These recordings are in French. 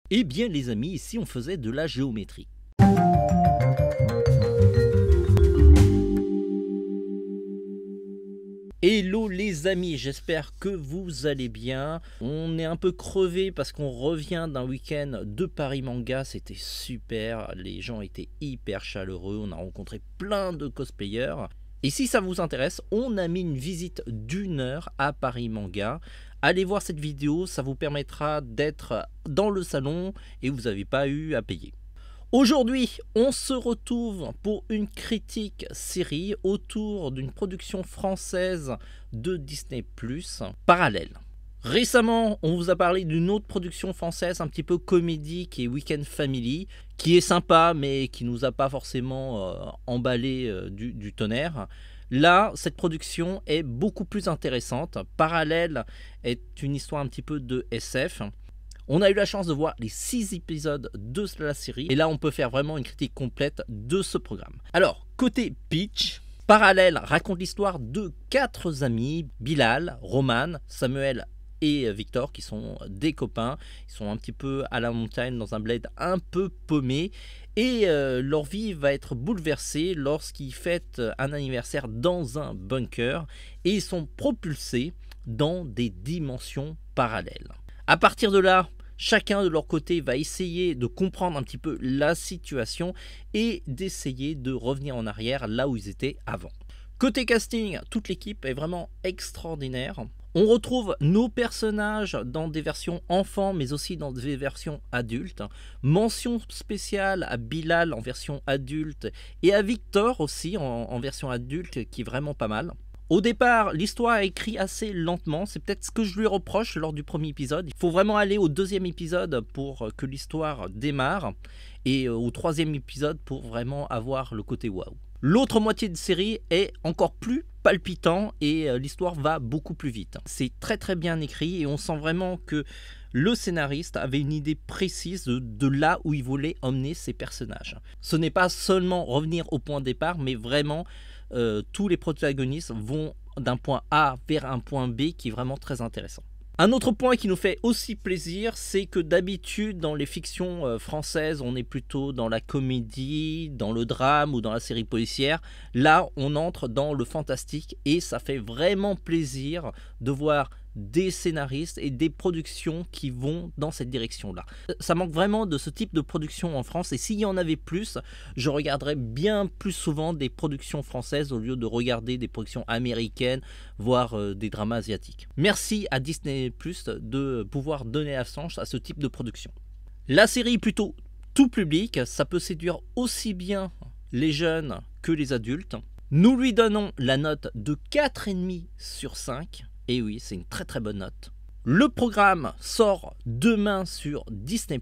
Eh bien les amis, ici on faisait de la géométrie. Hello les amis, j'espère que vous allez bien. On est un peu crevé parce qu'on revient d'un week-end de Paris Manga, c'était super, les gens étaient hyper chaleureux, on a rencontré plein de cosplayers. Et si ça vous intéresse, on a mis une visite d'1 heure à Paris Manga. Allez voir cette vidéo, ça vous permettra d'être dans le salon et vous n'avez pas eu à payer. Aujourd'hui, on se retrouve pour une critique série autour d'une production française de Disney+, Parallèle. Récemment, on vous a parlé d'une autre production française un petit peu comédie qui est Weekend Family, qui est sympa mais qui nous a pas forcément emballé du tonnerre. Là, cette production est beaucoup plus intéressante. Parallèle est une histoire un petit peu de SF. On a eu la chance de voir les 6 épisodes de la série et là on peut faire vraiment une critique complète de ce programme. Alors, côté pitch, Parallèle raconte l'histoire de 4 amis, Bilal, Roman, Samuel et Victor, qui sont des copains. Ils sont un petit peu à la montagne dans un bled un peu paumé et leur vie va être bouleversée lorsqu'ils fêtent un anniversaire dans un bunker et ils sont propulsés dans des dimensions parallèles. À partir de là, chacun de leur côté va essayer de comprendre un petit peu la situation et d'essayer de revenir en arrière là où ils étaient avant. Côté casting, toute l'équipe est vraiment extraordinaire. On retrouve nos personnages dans des versions enfants mais aussi dans des versions adultes. Mention spéciale à Bilal en version adulte et à Victor aussi en version adulte qui est vraiment pas mal. Au départ, l'histoire est écrite assez lentement, c'est peut-être ce que je lui reproche lors du premier épisode. Il faut vraiment aller au 2e épisode pour que l'histoire démarre et au 3e épisode pour vraiment avoir le côté waouh. L'autre moitié de série est encore plus palpitant et l'histoire va beaucoup plus vite. C'est très bien écrit et on sent vraiment que le scénariste avait une idée précise de là où il voulait emmener ses personnages. Ce n'est pas seulement revenir au point de départ, mais vraiment tous les protagonistes vont d'un point A vers un point B qui est vraiment très intéressant. Un autre point qui nous fait aussi plaisir, c'est que d'habitude dans les fictions françaises, on est plutôt dans la comédie, dans le drame ou dans la série policière. Là, on entre dans le fantastique et ça fait vraiment plaisir de voir des scénaristes et des productions qui vont dans cette direction-là. Ça manque vraiment de ce type de production en France et s'il y en avait plus, je regarderais bien plus souvent des productions françaises au lieu de regarder des productions américaines, voire des dramas asiatiques. Merci à Disney+ de pouvoir donner la chance à ce type de production. La série est plutôt tout public, ça peut séduire aussi bien les jeunes que les adultes. Nous lui donnons la note de 4,5 sur 5. Et oui, c'est une très bonne note. Le programme sort demain sur Disney+,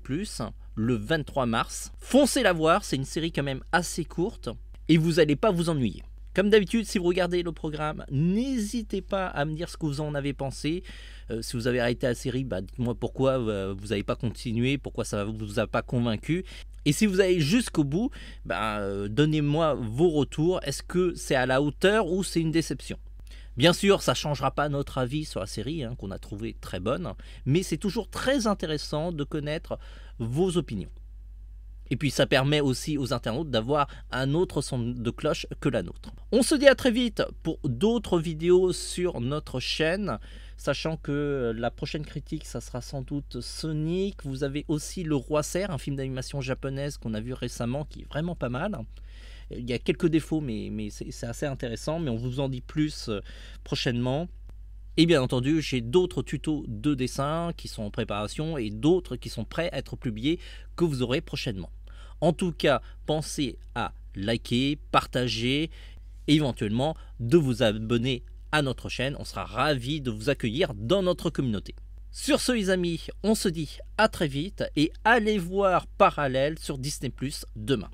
le 23 mars. Foncez la voir, c'est une série quand même assez courte et vous n'allez pas vous ennuyer. Comme d'habitude, si vous regardez le programme, n'hésitez pas à me dire ce que vous en avez pensé. Si vous avez arrêté la série, dites-moi pourquoi vous n'avez pas continué, pourquoi ça ne vous a pas convaincu. Et si vous allez jusqu'au bout, donnez-moi vos retours. Est-ce que c'est à la hauteur ou c'est une déception ? Bien sûr, ça ne changera pas notre avis sur la série, qu'on a trouvé très bonne, mais c'est toujours très intéressant de connaître vos opinions. Et puis ça permet aussi aux internautes d'avoir un autre son de cloche que la nôtre. On se dit à très vite pour d'autres vidéos sur notre chaîne, sachant que la prochaine critique, ça sera sans doute Sonic. Vous avez aussi Le Roi Cerf, un film d'animation japonaise qu'on a vu récemment qui est vraiment pas mal. Il y a quelques défauts, mais c'est assez intéressant, mais on vous en dit plus prochainement. Et bien entendu, j'ai d'autres tutos de dessin qui sont en préparation et d'autres qui sont prêts à être publiés que vous aurez prochainement. En tout cas, pensez à liker, partager et éventuellement de vous abonner à notre chaîne. On sera ravis de vous accueillir dans notre communauté. Sur ce les amis, on se dit à très vite et allez voir Parallèle sur Disney+ demain.